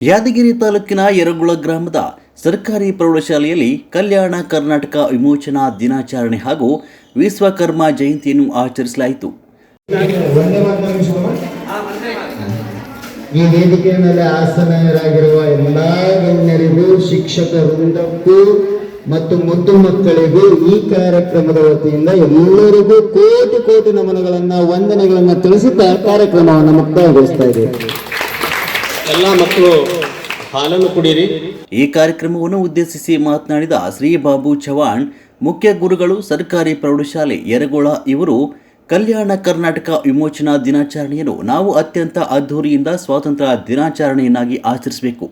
ಯಾದಗಿರಿ ತಾಲೂಕಿನ ಯರಗುಳ ಗ್ರಾಮದ ಸರ್ಕಾರಿ ಪ್ರೌಢಶಾಲೆಯಲ್ಲಿ ಕಲ್ಯಾಣ ಕರ್ನಾಟಕ ವಿಮೋಚನಾ ದಿನಾಚರಣೆ ಹಾಗೂ ವಿಶ್ವಕರ್ಮ ಜಯಂತಿಯನ್ನು ಆಚರಿಸಲಾಯಿತು. ಈ ವೇದಿಕೆಯ ಮೇಲೆ ಆಸನರಾಗಿರುವ ಎಲ್ಲ ಗಣ್ಯರಿಗೂ, ಶಿಕ್ಷಕ ವೃಂದಕ್ಕೂ ಮತ್ತು ಮುದ್ದು ಮಕ್ಕಳಿಗೂ ಈ ಕಾರ್ಯಕ್ರಮದ ವತಿಯಿಂದ ಎಲ್ಲರಿಗೂ ಕೋಟಿ ಕೋಟಿ ನಮನಗಳನ್ನ, ವಂದನೆಗಳನ್ನ ತಿಳಿಸುತ್ತಾ ಕಾರ್ಯಕ್ರಮವನ್ನು ಮುಕ್ತಾಯಗೊಳಿಸ್ತಾ ಇದ್ದೇವೆ. ಎಲ್ಲ ಮಕ್ಕಳು ಹಾಲನ್ನು ಕುಡಿಯಿರಿ. ಈ ಕಾರ್ಯಕ್ರಮವನ್ನು ಉದ್ದೇಶಿಸಿ ಮಾತನಾಡಿದ ಶ್ರೀ ಬಾಬು ಚವಾಣ್, ಮುಖ್ಯ ಗುರುಗಳು, ಸರ್ಕಾರಿ ಪ್ರೌಢಶಾಲೆ ಯರಗೋಳ ಇವರು ಕಲ್ಯಾಣ ಕರ್ನಾಟಕ ವಿಮೋಚನಾ ದಿನಾಚರಣೆಯನ್ನು ನಾವು ಅತ್ಯಂತ ಅದ್ಧೂರಿಯಿಂದ ಸ್ವಾತಂತ್ರ್ಯ ದಿನಾಚರಣೆಯನ್ನಾಗಿ ಆಚರಿಸಬೇಕು.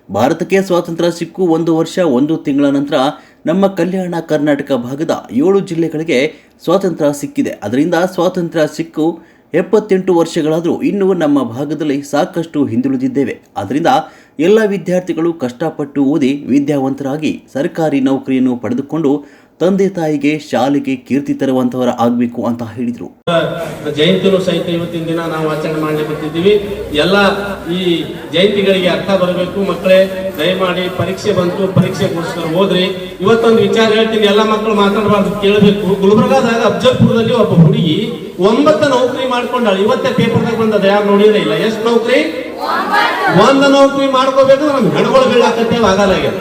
ಭಾರತಕ್ಕೆ ಸ್ವಾತಂತ್ರ್ಯ ಸಿಕ್ಕು 1 ವರ್ಷ 1 ತಿಂಗಳ ನಂತರ ನಮ್ಮ ಕಲ್ಯಾಣ ಕರ್ನಾಟಕ ಭಾಗದ 7 ಜಿಲ್ಲೆಗಳಿಗೆ ಸ್ವಾತಂತ್ರ್ಯ ಸಿಕ್ಕಿದೆ. ಅದರಿಂದ ಸ್ವಾತಂತ್ರ್ಯ ಸಿಕ್ಕು 78 ವರ್ಷಗಳಾದರೂ ಇನ್ನೂ ನಮ್ಮ ಭಾಗದಲ್ಲಿ ಸಾಕಷ್ಟು ಹಿಂದುಳಿದಿದ್ದೇವೆ. ಆದ್ದರಿಂದ ಎಲ್ಲ ವಿದ್ಯಾರ್ಥಿಗಳು ಕಷ್ಟಪಟ್ಟು ಓದಿ ವಿದ್ಯಾವಂತರಾಗಿ ಸರ್ಕಾರಿ ನೌಕರಿಯನ್ನು ಪಡೆದುಕೊಂಡು ತಂದೆ ತಾಯಿಗೆ, ಶಾಲೆಗೆ ಕೀರ್ತಿ ತರುವಂತವರ ಆಗಬೇಕು ಅಂತ ಹೇಳಿದರು. ಜಯಂತಿನೂ ಸಹಿತ ಇವತ್ತಿನ ದಿನ ನಾವು ಆಚರಣೆ ಮಾಡಲಿಕ್ಕೆ ಎಲ್ಲ ಈ ಜಯಂತಿಗಳಿಗೆ ಅರ್ಥ ಬರಬೇಕು. ಮಕ್ಕಳೇ, ದಯಮಾಡಿ ಪರೀಕ್ಷೆ ಬಂತು, ಪರೀಕ್ಷೆಗೋಸ್ಕರ ಹೋದ್ರಿ. ಇವತ್ತೊಂದು ವಿಚಾರ ಹೇಳ್ತೀನಿ, ಎಲ್ಲ ಮಕ್ಕಳು ಮಾತಾಡಬಾರ್ದು, ಕೇಳಬೇಕು. ಗುಲ್ಬರ್ಗಾದಾಗ ಅಫ್ಜಲ್ಪುರದಲ್ಲಿ ಒಬ್ಬ ಹುಡುಗಿ 9 ನೌಕರಿ ಮಾಡ್ಕೊಂಡಾಳ. ಇವತ್ತೇ ಪೇಪರ್ದಾಗ ಬಂದದ, ಯಾರು ನೋಡಿರೇ ಇಲ್ಲ. ಎಷ್ಟು ನೌಕರಿ? 1 ನೌಕರಿ ಮಾಡ್ಕೋಬೇಕು. ನಮ್ಗೆ ಹೆಣ್ಗಳು ಬೀಳಾಕತ್ತೇವೆ, ಆಗಲಾಗ್ಯ.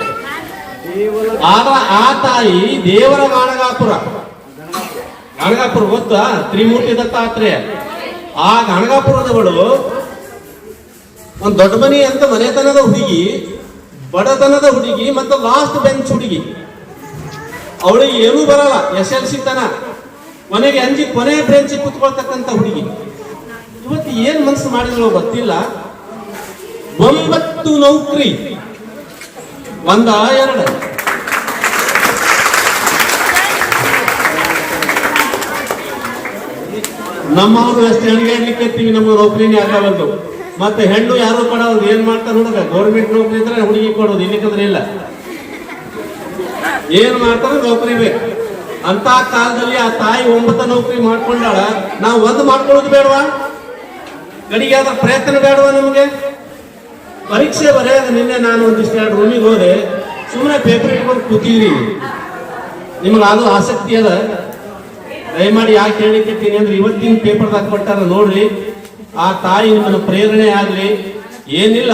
ಆ ತಾಯಿ ದೇವರ ಗಾಣಗಾಪುರ ಗೊತ್ತಾ? ತ್ರಿಮೂರ್ತಿ ದತ್ತಾತ್ರೇಯ. ಆ ಗಾಣಗಾಪುರದವಳು ಒಂದು ದೊಡ್ಡ ಮನಿ ಅಂತ ಮನೆತನದ ಹುಡುಗಿ, ಬಡತನದ ಹುಡುಗಿ ಮತ್ತು ಲಾಸ್ಟ್ ಬೆಂಚ್ ಹುಡುಗಿ. ಅವಳಿಗೆ ಏನೂ ಬರಲ್ಲ, SLC ತನ ಕೊನೆಗೆ ಅಂಜಿ ಕೊನೆ ಬ್ರೆಂಚ್ ಕುತ್ಕೊಳ್ತಕ್ಕಂಥ ಹುಡುಗಿ. ಇವತ್ತು ಏನ್ ಮನಸ್ಸು ಮಾಡಿದ್ರು ಗೊತ್ತಿಲ್ಲ. 9 ನೌಕರಿ, 1 2 ನಮ್ಮವ್ರು ಎಷ್ಟು ಹೆಣ್ಗಾಡ್ಲಿಕ್ಕೆ ನಮ್ಮ ನೌಕರಿನೇ ಆಗಬಾರ್ದು. ಮತ್ತೆ ಹೆಣ್ಣು ಯಾರು ಕೊಡೋದು, ಏನ್ ಮಾಡ್ತಾರೆ ಹುಡುಗ? ಗೌರ್ಮೆಂಟ್ ನೌಕರಿ ಇದ್ರೆ ಹುಡುಗಿ ಕೊಡೋದು, ಇಲ್ಲಿಕ್ಕಂದ್ರೆ ಇಲ್ಲ. ಏನ್ ಮಾಡ್ತಾರೆ? ನೌಕರಿ ಬೇಕು. ಅಂತ ಕಾಲದಲ್ಲಿ ಆ ತಾಯಿ 9 ನೌಕರಿ ಮಾಡ್ಕೊಂಡಾಳ. ನಾವು 1 ಮಾಡ್ಕೊಳ್ಳೋದು ಬೇಡವಾ? ಕಡೆಗೆ ಅದ್ರ ಪ್ರಯತ್ನ ಬೇಡವಾ ನಮಗೆ? ಪರೀಕ್ಷೆ ಬರೆಯೋದು. ನಿನ್ನೆ ನಾನು ಒಂದಿಷ್ಟು 2 ರೂಮಿಗೆ ಹೋದೆ, ಸುಮ್ಮನೆ ಪೇಪರ್ ಇಟ್ಕೊಂಡು ಕೂತೀರಿ. ನಿಮ್ಗೆ ಅದು ಆಸಕ್ತಿ ಅದ? ದಯಮಾಡಿ ಯಾಕೆ ಹೇಳಿಕತ್ತೀನಿ ಅಂದ್ರೆ, ಇವತ್ತಿನ ಪೇಪರ್ದಾಗ ಕೊಟ್ಟಾರ ನೋಡ್ರಿ. ಆ ತಾಯಿ ನಿಮ್ಮನ್ನು ಪ್ರೇರಣೆ ಆಗ್ಲಿ. ಏನಿಲ್ಲ,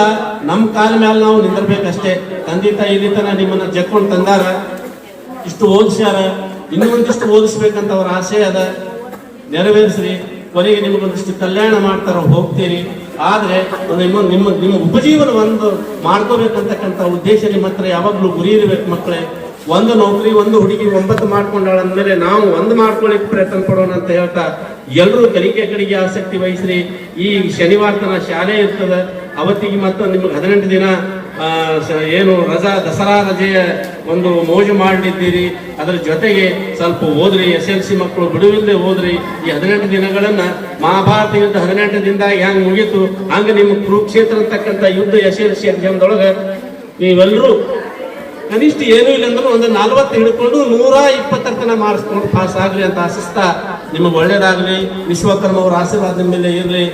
ನಮ್ಮ ಕಾಲ ಮೇಲೆ ನಾವು ನಿಂದಿರ್ಬೇಕಷ್ಟೇ. ತಂದೆ ತಾಯಿ ಇಲ್ಲಿ ತನ ನಿಮ್ಮನ್ನ ಜಕ್ಕೊಂಡು ತಂದಾರ, ಇಷ್ಟು ಓದಿಸ್ಯಾರ, ಇನ್ನೊಂದಿಷ್ಟು ಓದಿಸ್ಬೇಕಂತ ಅವ್ರ ಆಸೆ ಅದ. ನೆರವೇರಿಸ್ರಿ. ಕೊನೆಗೆ ನಿಮಗೊಂದಿಷ್ಟು ಕಲ್ಯಾಣ ಮಾಡ್ತಾರ, ಹೋಗ್ತೀರಿ. ಆದ್ರೆ ನಿಮ್ಮ ಉಪಜೀವನ ಒಂದು ಮಾಡ್ಕೋಬೇಕಂತಕ್ಕಂಥ ಉದ್ದೇಶ ನಿಮ್ಮ ಹತ್ರ ಯಾವಾಗ್ಲೂ ಗುರಿ ಇರ್ಬೇಕು. ಮಕ್ಕಳೇ, 1 ನೌಕರಿ, 1 ಹುಡುಗಿ 9 ಮಾಡ್ಕೊಂಡಾಳ ಅಂದ್ಮೇಲೆ ನಾವು 1 ಮಾಡ್ಕೊಳ್ಳಿಕ್ಕೆ ಪ್ರಯತ್ನ ಪಡೋಣ ಅಂತ ಹೇಳ್ತಾ ಎಲ್ಲರೂ ಕಲಿಕೆ ಕಡೆಗೆ ಆಸಕ್ತಿ ವಹಿಸ್ರಿ. ಈ ಶನಿವಾರ ತನ ಶಾಲೆ ಇರ್ತದ, ಅವತ್ತಿಗೆ ಮತ್ತು ನಿಮ್ಗೆ 18 ದಿನ ಏನು ರಜಾ, ದಸರಾ ರಜೆಯ ಒಂದು ಮೋಜು ಮಾಡಲಿದ್ದೀರಿ. ಅದರ ಜೊತೆಗೆ ಸ್ವಲ್ಪ ಓದ್ರಿ. SLC ಮಕ್ಕಳು ಬಿಡುವಿಲ್ಲದೆ ಓದ್ರಿ. ಈ 18 ದಿನಗಳನ್ನ ಮಹಾಭಾರತ ಯುದ್ಧ 18 ದಿನದಾಗ ಹೆಂಗ್ ಮುಗೀತು ಹಂಗ ನಿಮ್ಮ ಕುರುಕ್ಷೇತ್ರ ಅಂತಕ್ಕಂಥ ಯುದ್ಧ SLC ಎಕ್ಸಾಮ್ದೊಳಗ ನೀವೆಲ್ಲರೂ ಕನಿಷ್ಠ ಏನೂ ಇಲ್ಲ ಅಂದ್ರೆ ಒಂದು 40 ಹಿಡ್ಕೊಂಡು 120 ತನಕ ಮಾಡಿಸ್ಕೊಂಡು ಪಾಸ್ ಆಗ್ಲಿ ಅಂತ ಆಶಿಸ್ತಾ, ನಿಮಗೆ ಒಳ್ಳೇದಾಗ್ಲಿ. ವಿಶ್ವಕರ್ಮ ಅವರ ಆಶೀರ್ವಾದ ನಿಮ್ಮ ಮೇಲೆ ಇರಲಿ.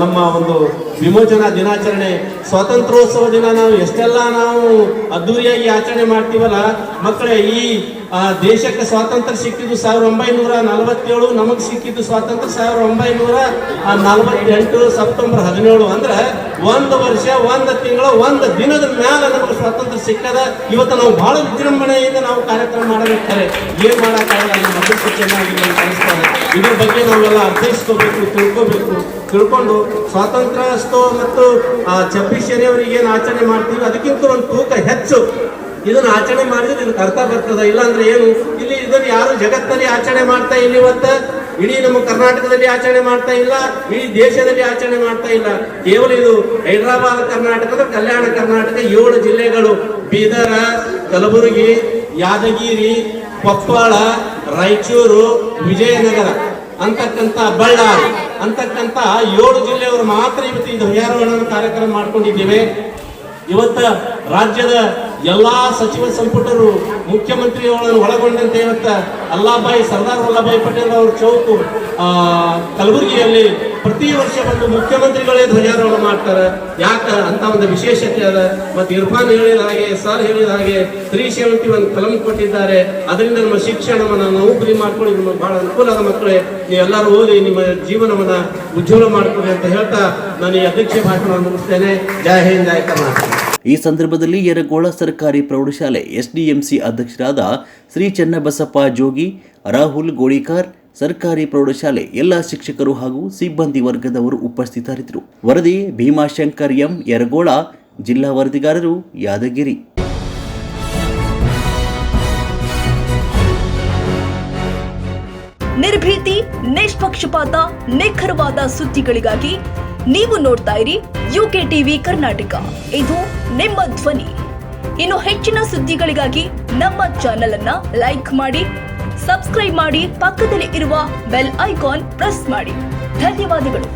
ನಮ್ಮ ಒಂದು ವಿಮೋಚನಾ ದಿನಾಚರಣೆ, ಸ್ವಾತಂತ್ರ್ಯೋತ್ಸವ ದಿನ ನಾವು ಎಷ್ಟೆಲ್ಲ ನಾವು ಅದ್ದೂರಿಯಾಗಿ ಆಚರಣೆ ಮಾಡ್ತೀವಲ್ಲ ಮಕ್ಕಳೇ. ಈ ದೇಶಕ್ಕೆ ಸ್ವಾತಂತ್ರ್ಯ ಸಿಕ್ಕಿದ್ದು 1947, ನಮಗೆ ಸಿಕ್ಕಿದ್ದು ಸ್ವಾತಂತ್ರ್ಯ 1948 ಸೆಪ್ಟೆಂಬರ್ 17. ಅಂದ್ರೆ 1 ವರ್ಷ 1 ತಿಂಗಳ 1 ದಿನದ ಮ್ಯಾಲ ನಮಗೆ ಸ್ವಾತಂತ್ರ್ಯ ಸಿಕ್ಕದ. ಇವತ್ತು ನಾವು ಬಹಳ ವಿಜೃಂಭಣೆಯಿಂದ ನಾವು ಕಾರ್ಯಕ್ರಮ ಮಾಡಬೇಕಾರೆ ಏನ್ ಮಾಡಕ್ಕಾಗಲ್ಲ, ನಮ್ಮ ಅದಕ್ಕೆ ಚೆನ್ನಾಗಿಲ್ಲ ಅಂತ ಅನಿಸ್ತಾರೆ. ಇದ್ರ ಬಗ್ಗೆ ನಾವೆಲ್ಲ ಅರ್ಥೈಸ್ಕೋಬೇಕು, ತಿಳ್ಕೊಂಡು ಸ್ವಾತಂತ್ರ್ಯೋತ್ಸವ ಮತ್ತು 26 ಜನವರಿಗೆ ಏನು ಆಚರಣೆ ಮಾಡ್ತೀವಿ ಅದಕ್ಕಿಂತ ಒಂದು ತೂಕ ಹೆಚ್ಚು ಇದನ್ನ ಆಚರಣೆ ಮಾಡಿದ್ರೆ ಇದಕ್ಕೆ ಅರ್ಥ ಬರ್ತದ. ಇಲ್ಲಾಂದ್ರೆ ಏನು, ಇಲ್ಲಿ ಇದನ್ನು ಯಾರು ಜಗತ್ತಲ್ಲಿ ಆಚರಣೆ ಮಾಡ್ತಾ ಇಲ್ಲ. ಇವತ್ತು ಇಡೀ ನಮ್ಮ ಕರ್ನಾಟಕದಲ್ಲಿ ಆಚರಣೆ ಮಾಡ್ತಾ ಇಲ್ಲ, ಇಡೀ ದೇಶದಲ್ಲಿ ಆಚರಣೆ ಮಾಡ್ತಾ ಇಲ್ಲ. ಕೇವಲ ಇದು ಹೈದರಾಬಾದ್ ಕರ್ನಾಟಕದ ಕಲ್ಯಾಣ ಕರ್ನಾಟಕ 7 ಜಿಲ್ಲೆಗಳು, ಬೀದರ, ಕಲಬುರಗಿ, ಯಾದಗಿರಿ, ಕೊಪ್ಪಳ, ರಾಯಚೂರು, ವಿಜಯನಗರ ಅಂತಕ್ಕಂಥ, ಬಳ್ಳಾರಿ ಅಂತಕ್ಕಂಥ 7 ಜಿಲ್ಲೆಯವರು ಮಾತ್ರ ಇವತ್ತು ಇದು ಧ್ವಜಾರೋಹಣ ಕಾರ್ಯಕ್ರಮ ಮಾಡ್ಕೊಂಡಿದ್ದೇವೆ. ಇವತ್ತ ರಾಜ್ಯದ ಎಲ್ಲಾ ಸಚಿವ ಸಂಪುಟರು, ಮುಖ್ಯಮಂತ್ರಿಗಳನ್ನು ಒಳಗೊಂಡಂತೆ ಇವತ್ತ ಸರ್ದಾರ್ ವಲ್ಲಭಾಯಿ ಪಟೇಲ್ ಅವರ ಚೌಕು ಕಲಬುರಗಿಯಲ್ಲಿ ಪ್ರತಿ ವರ್ಷ ಬಂದು ಮುಖ್ಯಮಂತ್ರಿಗಳೇ ಧ್ವಜಾರೋಹಣ ಮಾಡ್ತಾರೆ. ಯಾಕೆ ಅಂತ ಒಂದು ವಿಶೇಷತೆ ಅದ. ಮತ್ತೆ ಇರ್ಫಾನ್ ಹೇಳಿದ ಹಾಗೆ, ಸರ್ ಹೇಳಿದ ಹಾಗೆ 371 ಕಲಂ ಕೊಟ್ಟಿದ್ದಾರೆ. ಅದರಿಂದ ನಮ್ಮ ಶಿಕ್ಷಣವನ್ನ ನೌಕರಿ ಮಾಡ್ಕೊಳ್ಳಿ, ನಿಮಗೆ ಬಹಳ ಅನುಕೂಲದ ಮಕ್ಕಳೇ, ನೀವೆಲ್ಲರೂ ಓದಿ ನಿಮ್ಮ ಜೀವನವನ್ನ ಉಜ್ವಲ ಮಾಡ್ಕೊಳ್ಳಿ ಅಂತ ಹೇಳ್ತಾ ನಾನು ಈ ಅಧ್ಯಕ್ಷ ಭಾಷಣ ಮುಗಿಸ್ತೇನೆ. ಜೈ ಹಿಂದ್, ಜೈ ಕರ್ನಾಟಕ. ಈ ಸಂದರ್ಭದಲ್ಲಿ ಯರಗೋಳ ಸರ್ಕಾರಿ ಪ್ರೌಢಶಾಲೆ ಎಸ್ಡಿಎಂಸಿ ಅಧ್ಯಕ್ಷರಾದ ಶ್ರೀ ಚನ್ನಬಸಪ್ಪ ಜೋಗಿ, ರಾಹುಲ್ ಗೋಳಿಕಾರ್, ಸರ್ಕಾರಿ ಪ್ರೌಢಶಾಲೆ ಎಲ್ಲ ಶಿಕ್ಷಕರು ಹಾಗೂ ಸಿಬ್ಬಂದಿ ವರ್ಗದವರು ಉಪಸ್ಥಿತರಿದ್ದರು. ವರದಿ ಭೀಮಾಶಂಕರ್ ಎಂ, ಯರಗೋಳ. ಜಿಲ್ಲಾ ವರದಿಗಾರರು ಯಾದಗಿರಿ. ನಿರ್ಭೀತಿ, ನಿಷ್ಪಕ್ಷಪಾತ, ನಿಖರವಾದ ಸುದ್ದಿಗಳಿಗಾಗಿ ನೀವು ನೋಡ್ತಾ ಇರಿ ಯುಕೆ ಟಿವಿ ಕರ್ನಾಟಕ. ಇದು ನಿಮ್ಮ ಧ್ವನಿ. ಇನ್ನು ಹೆಚ್ಚಿನ ಸುದ್ದಿಗಳಿಗಾಗಿ ನಮ್ಮ ಚಾನೆಲ್ ಅನ್ನ ಲೈಕ್ ಮಾಡಿ, ಸಬ್ಸ್ಕ್ರೈಬ್ ಮಾಡಿ, ಪಕ್ಕದಲ್ಲಿ ಇರುವ ಬೆಲ್ ಐಕಾನ್ ಪ್ರೆಸ್ ಮಾಡಿ. ಧನ್ಯವಾದಗಳು.